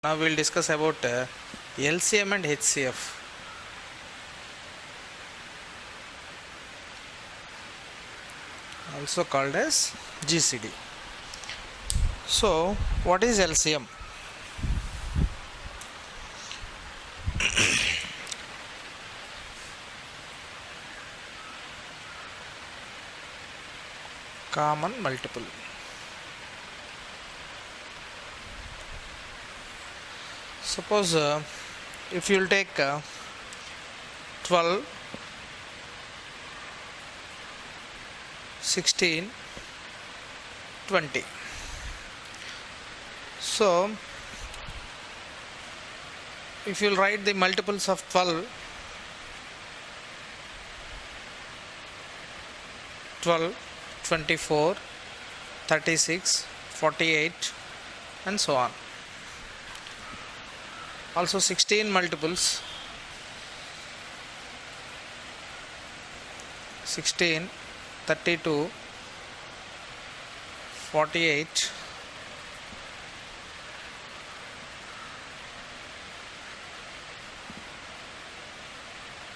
Now we will discuss about LCM and HCF. Also called as GCD. So what is LCM? Common multiple. Suppose if you will take 12, 16, 20. So if you will write the multiples of 12, 24, 36, 48 and so on. Also 16 multiples, 16, 32, 48,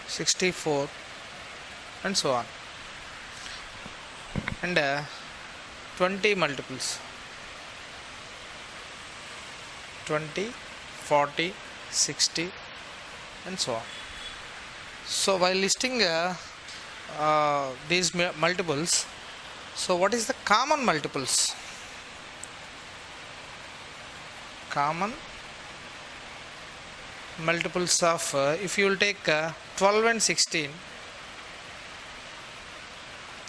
64 and so on, and 20 multiples, 20, 40, 60 and so on. So while listing these multiples, so what is the common multiples? Common multiples of if you will take 12 and 16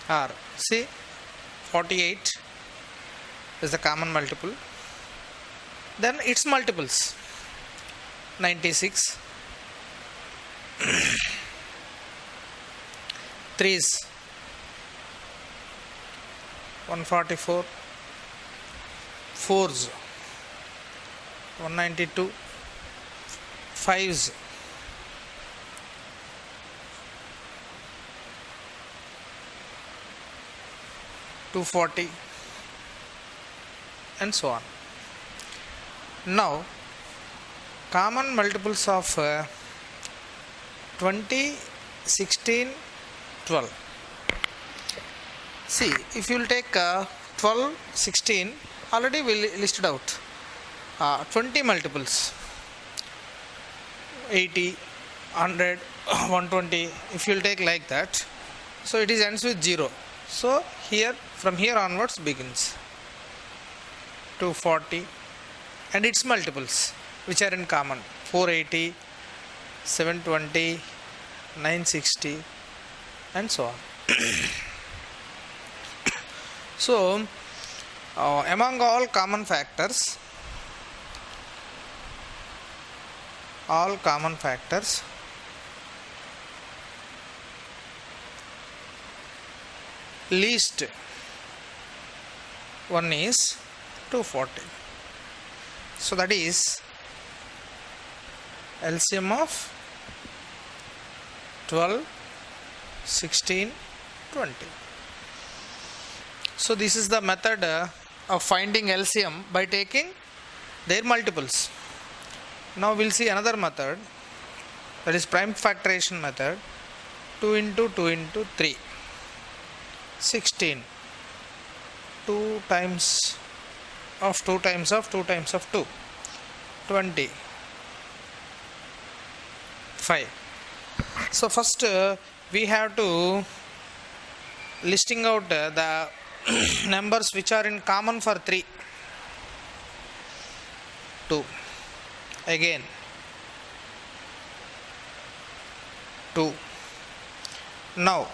are, see, 48 is the common multiple. Then its multiples, 96, 3s, 144, 4s, 192, 5s, 240 and so on. Now common multiples of 20, 16, 12. See, if you will take 12, 16, already we listed out 20 multiples, 80, 100, 120. If you will take like that, so it is ends with 0. So here, from here onwards begins 240 and its multiples which are in common, 480, 720, 960 and so on. So among all common factors, least one is 240. So that is LCM of 12, 16, 20. So this is the method of finding LCM by taking their multiples. Now we will see another method, that is prime factorization method. 2 into 2 into 3, 16, 2 times of 2 times of 2 times of 2, 20, 5. So first we have to listing out the numbers which are in common for 3. 2, again 2. Now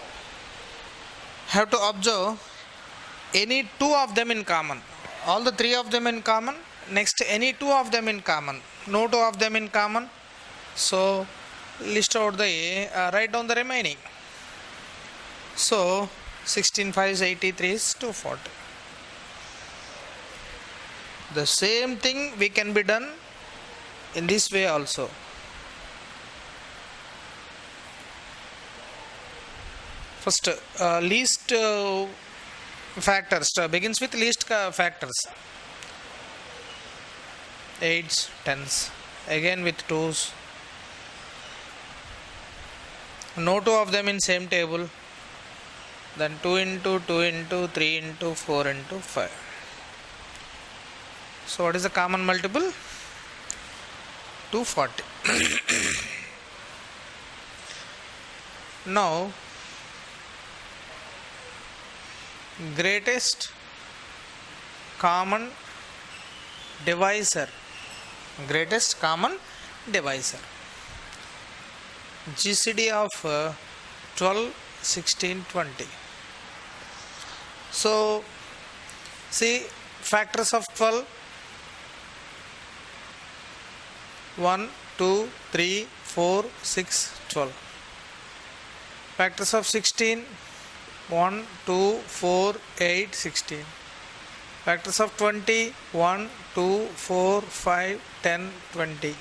have to observe any 2 of them in common. All the 3 of them in common, next any 2 of them in common, no 2 of them in common. So list out the write down the remaining. So 16 5s 83 is 240. The same thing we can be done in this way also. First least factors begins with least factors. 8s, 10s, again with 2s. No two of them in same table. Then 2 into 2 into 3 into 4 into 5. So what is the common multiple? 240. Now greatest common divisor. Greatest common divisor. GCD of 12, 16, 20. So see factors of 12. 1, 2, 3, 4, 6, 12. Factors of 16. 1, 2, 4, 8, 16. Factors of 20. 1, 2, 4, 5, 10, 20.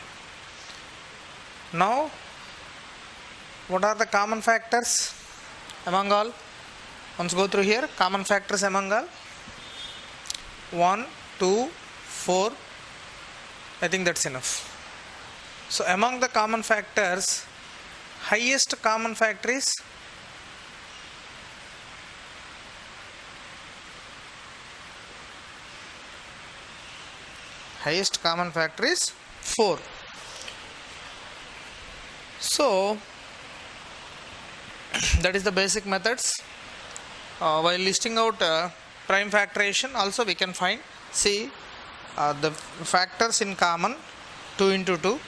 Now, what are the common factors among all? Once go through here. Common factors among all. 1, 2, 4. I think that's enough. So, among the common factors, highest common factor is highest common factor is 4. So that is the basic methods. While listing out prime factorization, also we can find, see the factors in common 2 into 2.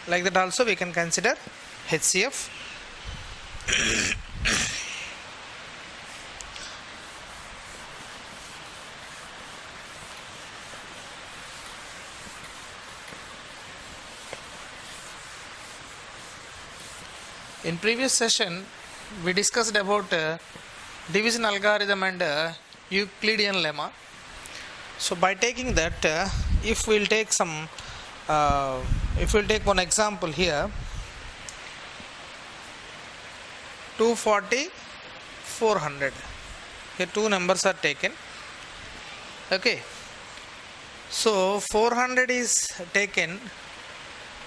Like that also we can consider HCF. In previous session we discussed about division algorithm and Euclidean lemma. So by taking that, if we'll take some if we'll take one example here, 240, 400. Here two numbers are taken. Okay. So 400 is taken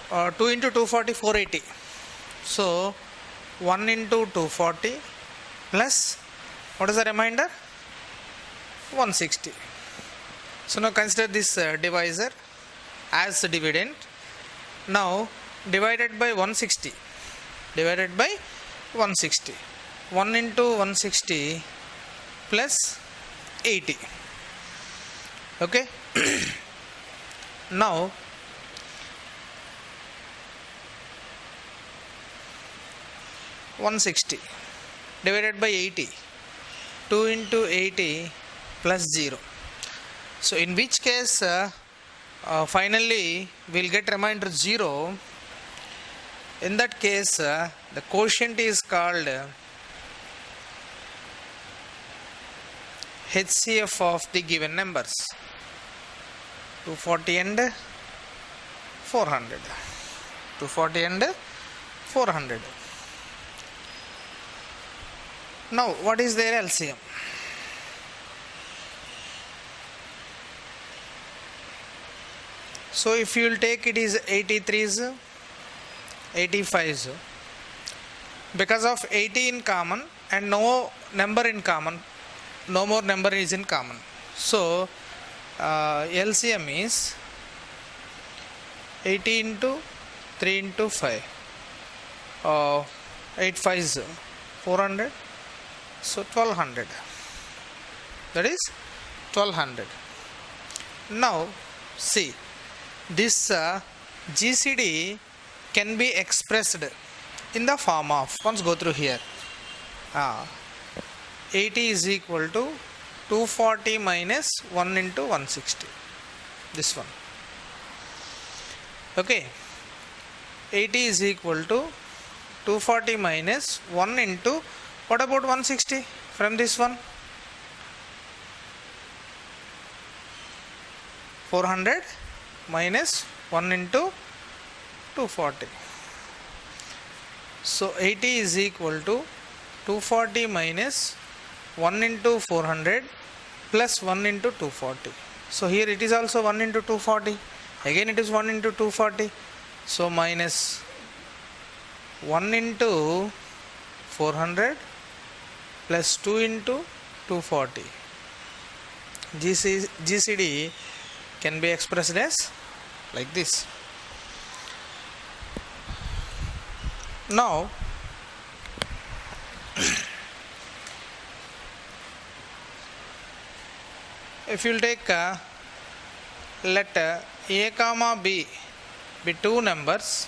2 into 240, 480. So 1 into 240 plus, what is the remainder? 160. So now consider this divisor as dividend. Now divided by 160. Divided by 160. 1 into 160 plus 80. Okay. Now 160 divided by 80. 2 into 80 plus 0. So in which case finally we'll get remainder 0. In that case the quotient is called HCF of the given numbers, 240 and 400. 240 and 400. Now what is their LCM? So if you will take, it is 83s, 85s. Because of 80 in common and no number in common, no more number is in common. So LCM is 80 into 3 into 5. 8 5s 400. So 1200. That is 1200. Now see, this GCD can be expressed in the form of, once go through here, 80 is equal to 240 minus 1 into 160. This one. Okay. 80 is equal to 240 minus 1 into, what about 160 from this one? 400 minus 1 into 240. So 80 is equal to 240 minus 1 into 400 plus 1 into 240. So here it is also 1 into 240. again it is 1 into 240, so minus 1 into 400 plus 2 into 240. GCD can be expressed as like this. Now if you will take let a comma b be two numbers,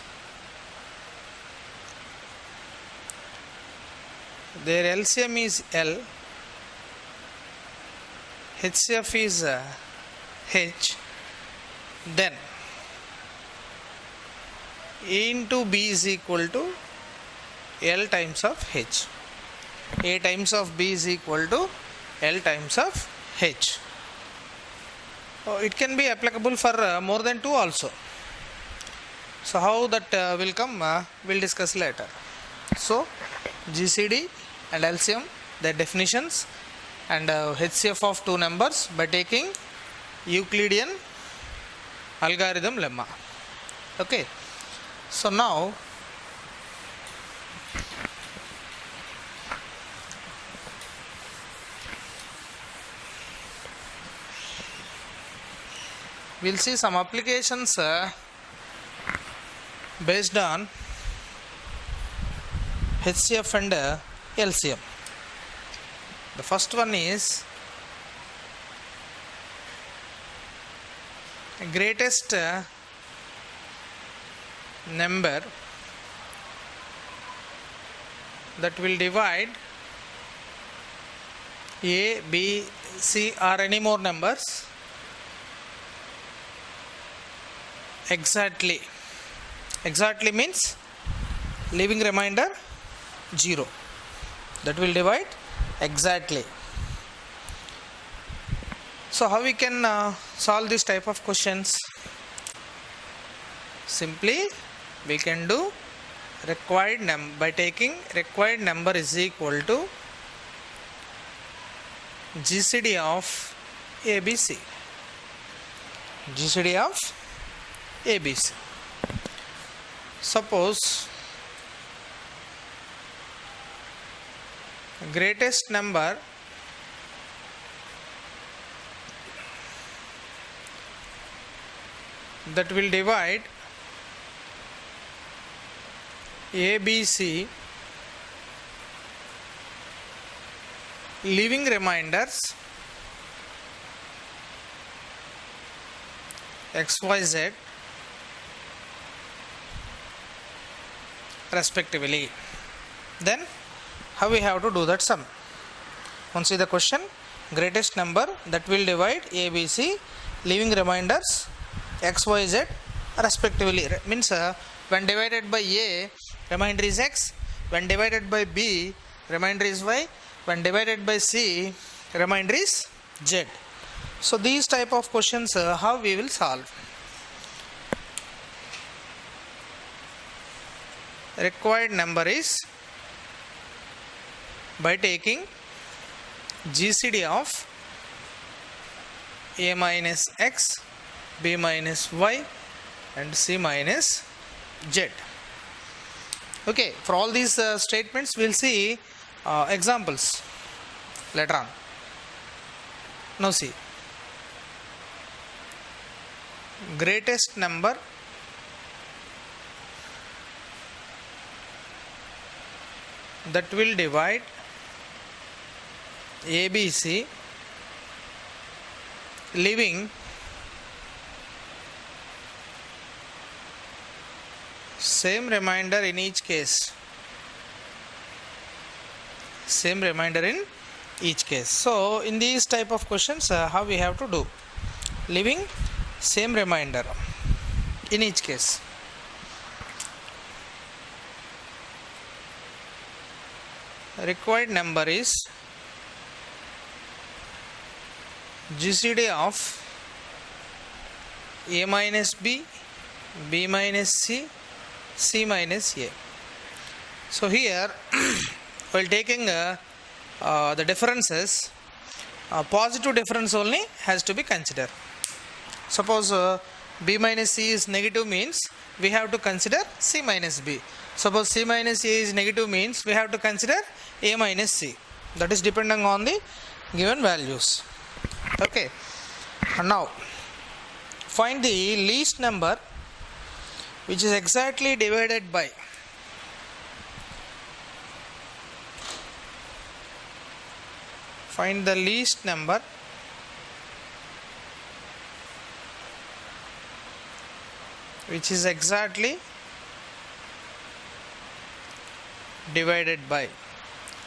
their LCM is L, HCF is H, then A into B is equal to L times of H. A times of B is equal to L times of H. It can be applicable for more than 2 also. So how that will come, we'll discuss later. So GCD and LCM, their definitions, and HCF of two numbers by taking Euclidean algorithm lemma. Okay. So now we'll see some applications based on HCF and LCM. The first one is greatest number that will divide A, B, C or any more numbers exactly. Exactly means leaving remainder 0. That will divide exactly. So how we can solve this type of questions? Simply we can do required number by taking required number is equal to GCD of ABC. GCD of ABC. Suppose greatest number that will divide ABC leaving reminders XYZ respectively. Then how we have to do that sum? Once see the question, greatest number that will divide ABC leaving reminders XYZ respectively means when divided by A, remainder is X, when divided by B, remainder is Y, when divided by C, remainder is Z. So these type of questions how we will solve? Required number is by taking GCD of A minus X, B minus Y and C minus Z. Okay, for all these statements we will see examples later on. Now see, greatest number that will divide ABC leaving same remainder in each case. Same remainder in each case. So in these type of questions how we have to do? Leaving same remainder in each case. Required number is GCD of A minus B, B minus C, C minus A. So here while taking the differences, positive difference only has to be considered. Suppose b minus c is negative means we have to consider c minus b. Suppose c minus a is negative means we have to consider a minus c. That is depending on the given values. Okay. And now find the least number which is exactly divided by find the least number which is exactly divided by.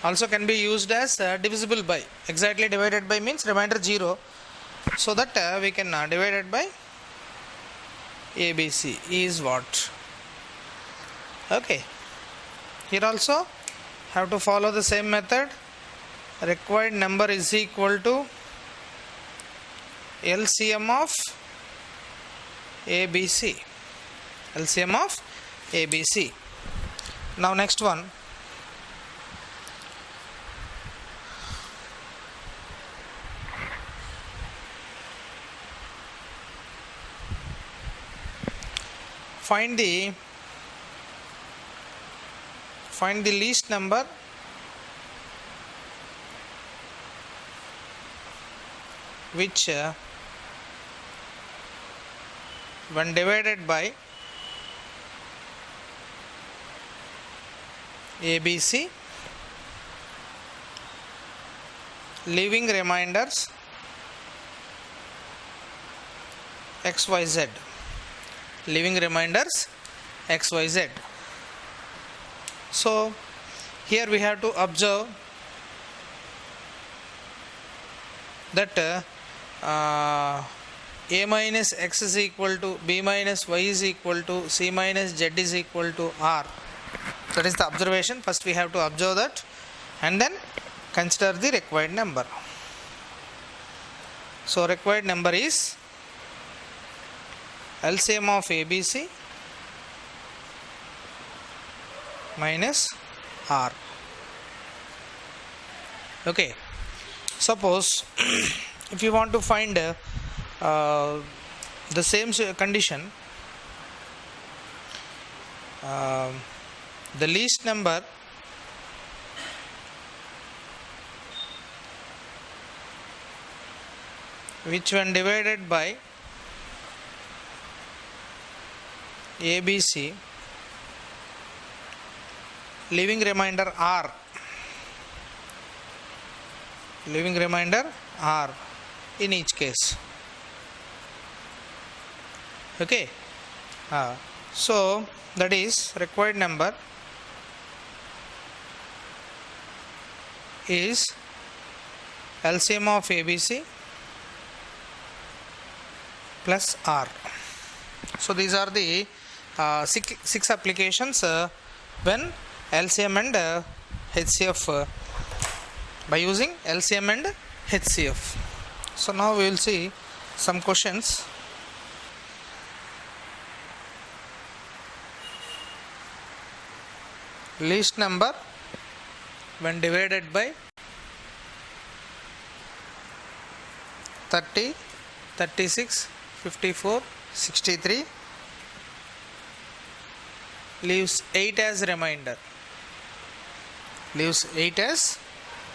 Also can be used as divisible by. Exactly divided by means remainder 0, so that we can divide it by ABC is what? Okay. Here also have to follow the same method. Required number is equal to LCM of ABC. LCM of ABC. Now next one. Find the least number which when divided by ABC, leaving remainders XYZ. Leaving reminders XYZ. So here we have to observe that a minus x is equal to b minus y is equal to c minus z is equal to r. That is the observation. First we have to observe that and then consider the required number. So required number is LCM of ABC minus R. Okay. Suppose if you want to find the same condition, the least number which when divided by ABC, leaving remainder R, leaving remainder R in each case. Okay. So that is required number is LCM of ABC plus R. So these are the six applications when LCM and HCF by using LCM and HCF. So now we will see some questions. Least number when divided by 30, 36, 54, 63 leaves 8 as remainder. Leaves 8 as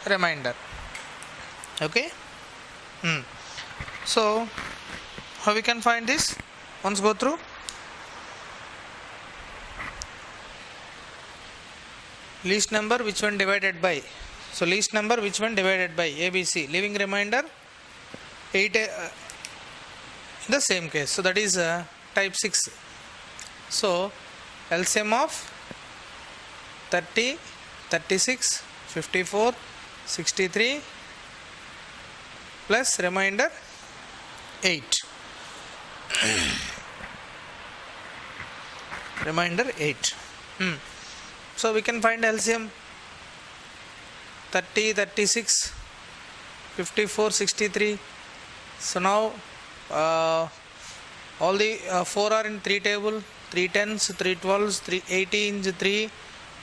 remainder. Okay. So how we can find this? Once go through. Least number which one divided by. So least number which one divided by ABC, leaving remainder 8 in the same case. So that is type 6. So LCM of 30, 36, 54, 63 plus remainder 8. Remainder 8. So we can find LCM 30, 36, 54, 63. So now all the 4 are in 3 table, 3 10s, 3 12s, 3 18s, 3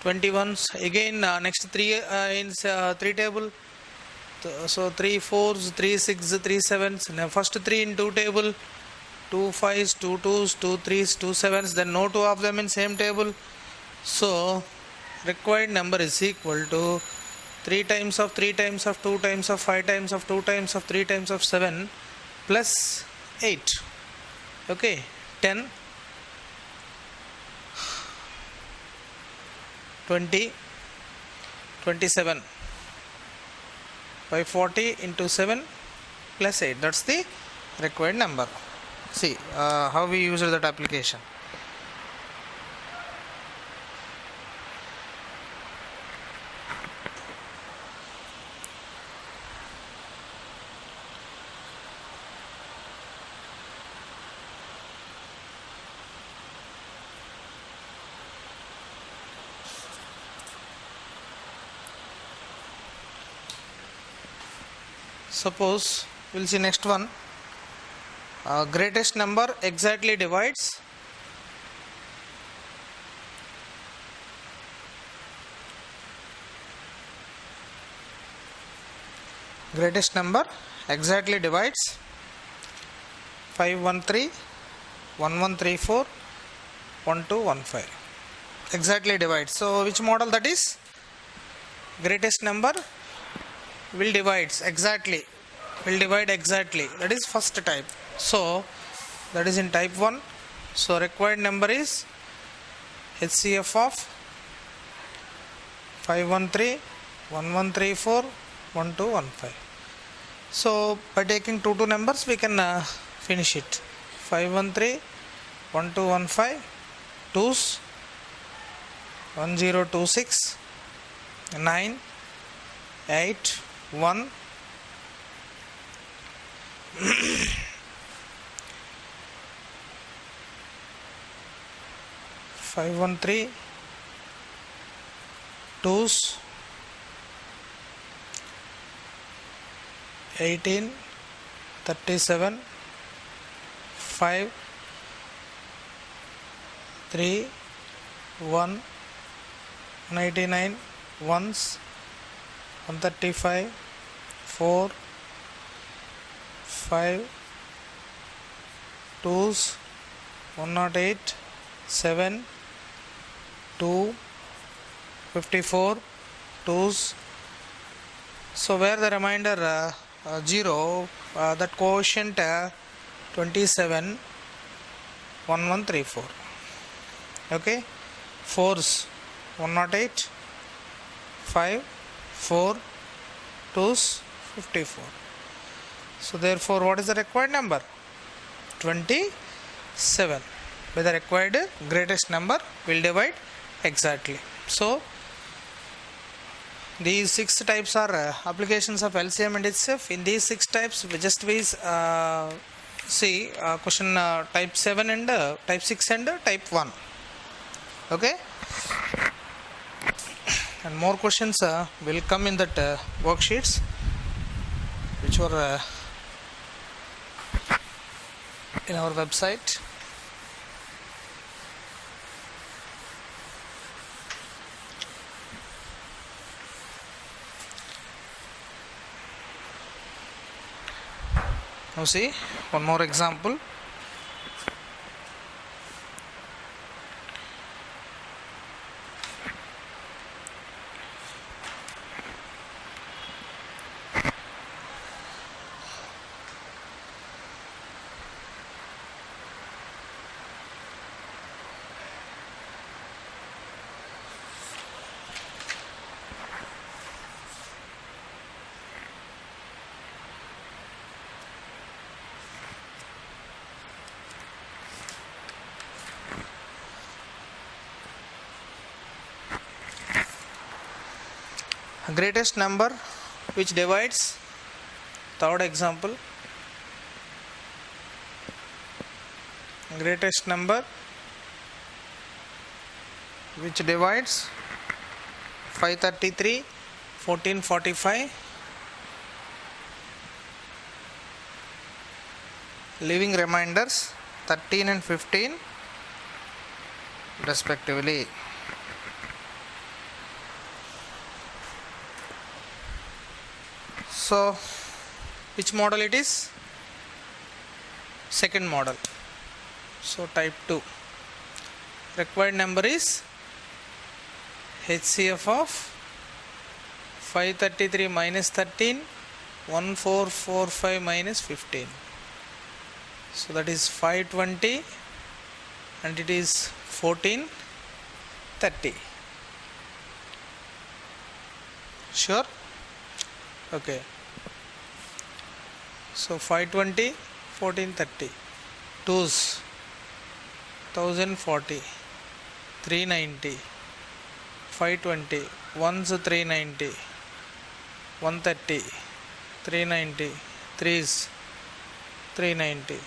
21s. Again next 3 in 3 table. So 3 4s, 3 6s, 3 7s. Now first 3 in 2 table, 2 5s, 2 2s, 2 3s, 2 7s, then no two of them in same table. So required number is equal to 3 times of 3 times of 2 times of 5 times of 2 times of 3 times of 7 plus 8. Okay, 10, 20, 27 by 40 into 7 plus 8. That's the required number. See how we use that application. Suppose we'll see next one. Greatest number exactly divides greatest number exactly divides 513, 1134, 1215. Exactly divides. So which model that is? Greatest number will divides exactly, will divide exactly, that is first type. So that is in type 1. So required number is HCF of 513, 1134, 1215. So by taking two numbers we can finish it. 513, 1215, 2s, 1026, 9, 8, 1, 513, 2s, 18, 37, 5, 3, 1, 189, 1s, 135, 4, 5, 2s, 108, 7, 2, 54, 2s. So where the remainder 0, that quotient 27, 1134. Okay, 4s 108, 5, 4, 2s 54. So therefore what is the required number? 27. By the required greatest number will divide exactly. So these 6 types are applications of LCM and HCF. In these 6 types we just see question type 7 and type 6 and type 1. Okay, and more questions will come in that worksheets which were in our website. Now see one more example. Greatest number which divides, third example, greatest number which divides 533, 1445, leaving remainders 13 and 15 respectively. So which model it is? Second model. So type 2. Required number is HCF of 533 minus 13, 1445 minus 15. So that is 520 and it is 1430. Sure? Okay. So 520, 1430. 2s 1040, 390, 520, 1s 390, 130, 390, 3s 390.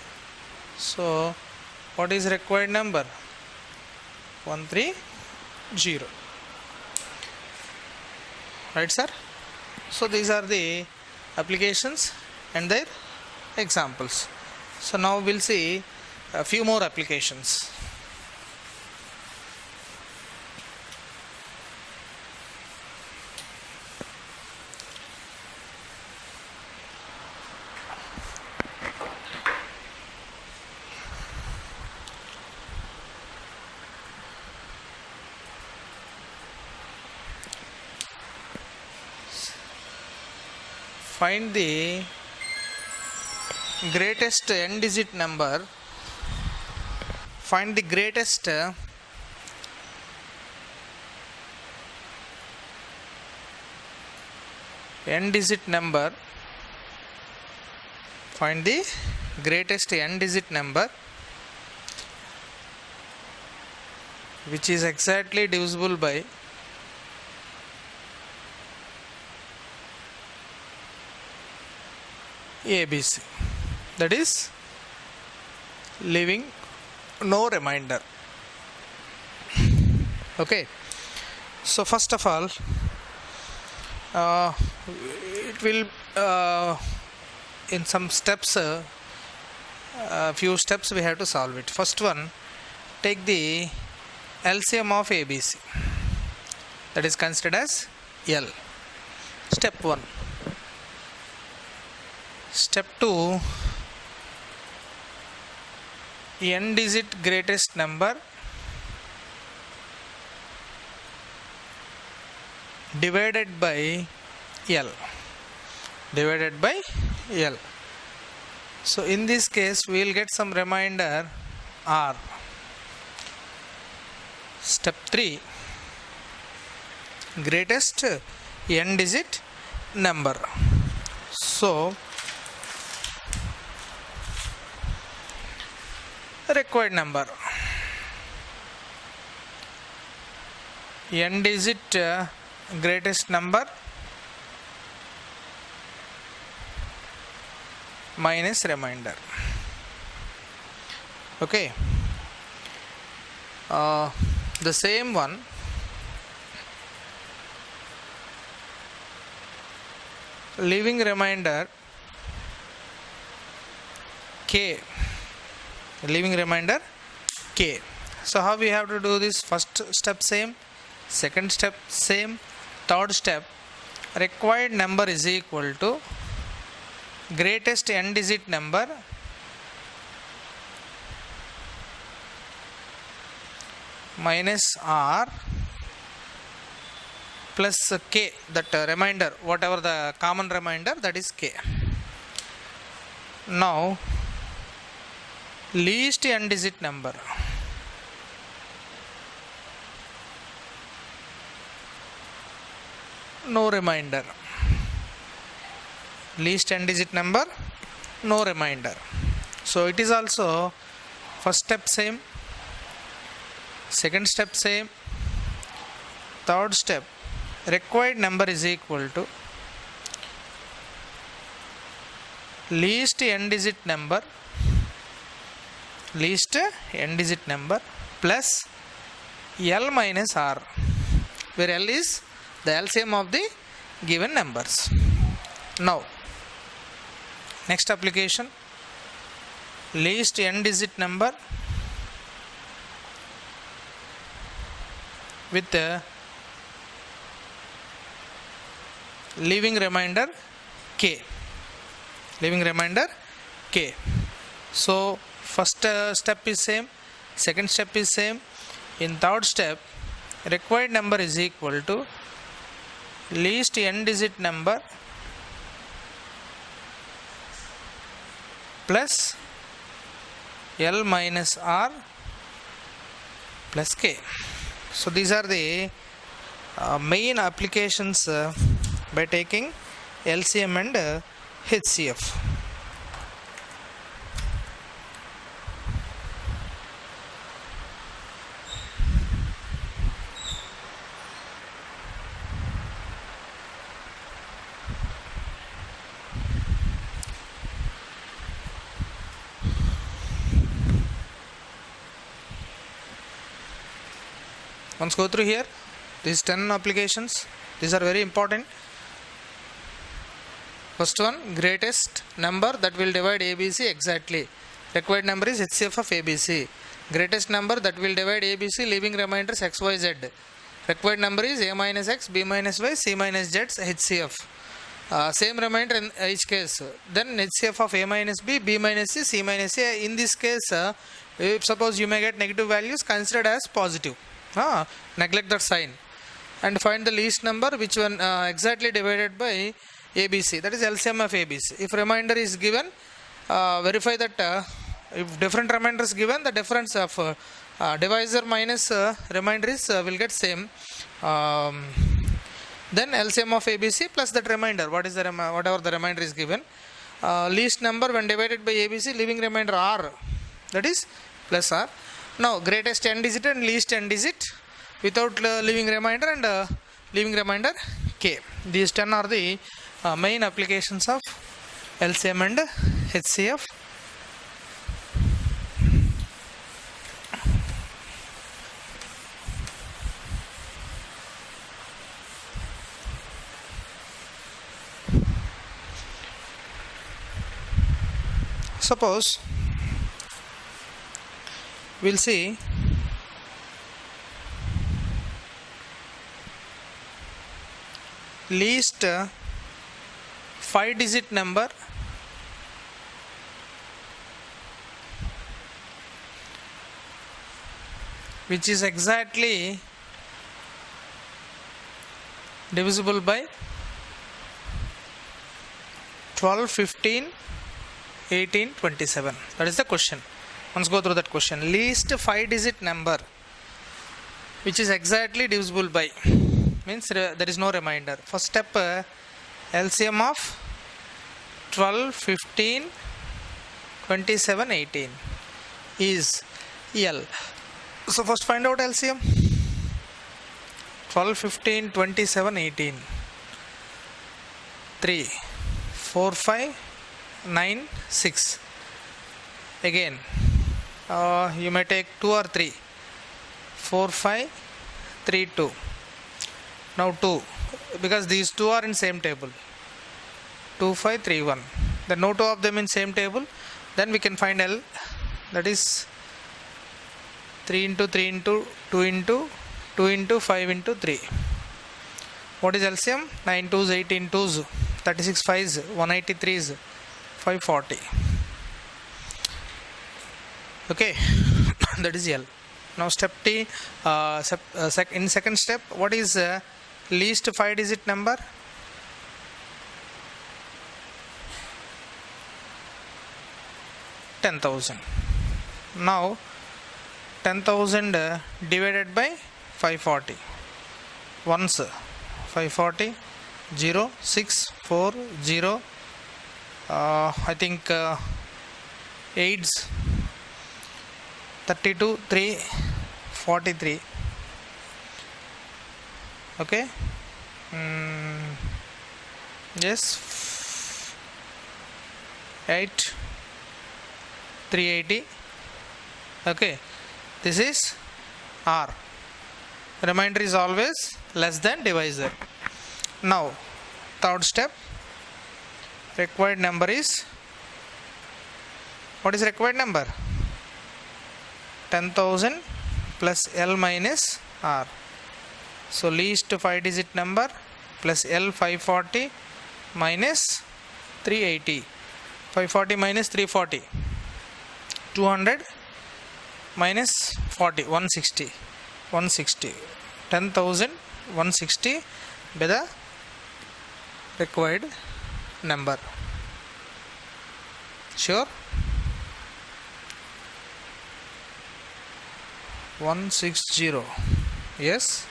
So what is required number? 130. Right, sir? So these are the applications and their examples. So now we'll see a few more applications. Find the greatest n digit number. Find the greatest n digit number. Find the greatest n digit number which is exactly divisible by ABC, that is leaving no remainder. Okay, so first of all it will in some steps a few steps we have to solve it. First one, take the LCM of ABC, that is considered as L. Step 1. Step 2, n digit greatest number divided by L. Divided by L. So in this case we will get some remainder R. Step 3, greatest n digit number. So required number, n digit greatest number minus remainder. Okay, the same one leaving remainder K. Leaving remainder K. So how we have to do this? First step same, second step same, third step, required number is equal to greatest n digit number minus R plus K, that remainder, whatever the common remainder, that is K. Now least n digit number, no remainder. Least n digit number, no remainder. So it is also first step same, second step same, third step, required number is equal to least n digit number plus L minus R, where L is the LCM of the given numbers. Now next application, least n digit number with leaving remainder K. So First step is same, second step is same. In third step, required number is equal to least n digit number plus L minus R plus K. So these are the main applications by taking LCM and HCF. Once go through here, these 10 applications, these are very important. First one, greatest number that will divide ABC exactly. Required number is HCF of ABC. Greatest number that will divide ABC leaving remainders X, Y, Z. Required number is A minus X, B minus Y, C minus Z, HCF. Same remainder in each case. Then HCF of A minus B, B minus C, C minus A. In this case, if suppose you may get negative values, considered as positive. Neglect that sign and find the least number which one exactly divided by ABC, that is LCM of ABC. If remainder is given, verify that if different remainder is given, the difference of divisor minus remainder is will get same. Then LCM of ABC plus that remainder, what is the whatever the remainder is given, least number when divided by ABC leaving remainder R, that is plus R. Now greatest n digit and least n digit without leaving remainder and leaving remainder K. These 10 are the main applications of LCM and HCF. Suppose we'll see least 5-digit number which is exactly divisible by 12, 15, 18, 27. That is the question. Let's go through that question. Least 5-digit number which is exactly divisible by, means there is no remainder. First step, LCM of 12, 15, 27, 18 is L. So first find out LCM. 12, 15, 27, 18. 3, 4, 5, 9, 6. Again, you may take 2 or 3. 4, 5, 3, 2. Now 2, because these 2 are in same table. 2, 5, 3, 1. Then no 2 of them in same table. Then we can find L, that is 3 into 3 into 2 into 2 into 5 into 3. What is LCM? 9 2s, 18 2s, 36 5s, 183s, 540. Okay, that is L. Now step T, in second step, what is least 5-digit number? 10,000. Now 10,000 divided by 540. Once 540, 0, 6, 4, 0, I think 8s, 32, 3, 43. Okay. Yes. 8, 380. Okay. This is R. Remainder is always less than divisor. Now, third step. Required number is, what is required number? 10,000 plus L minus R. So least 5-digit number plus L 540 minus 380. 540 minus 340. 200 minus 40, 160, 160, 10,000 160 by the required number. Sure? 160. Yes?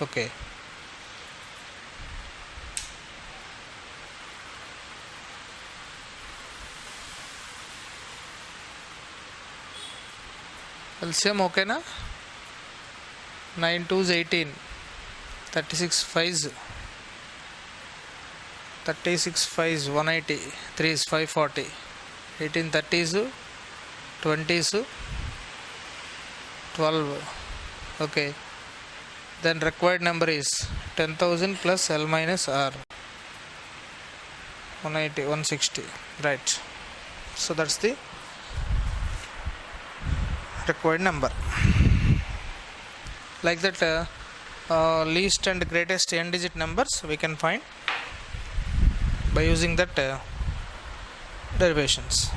Okay. LCM okay na? 9 2s 18, 36 5s, 36 5s 180, 3 is 540, 18 30s, 20s 12. Okay. Then required number is 10,000 plus L minus R, 180, 160. Right. So that's the required number. Like that, least and greatest n digit numbers we can find by using that derivations.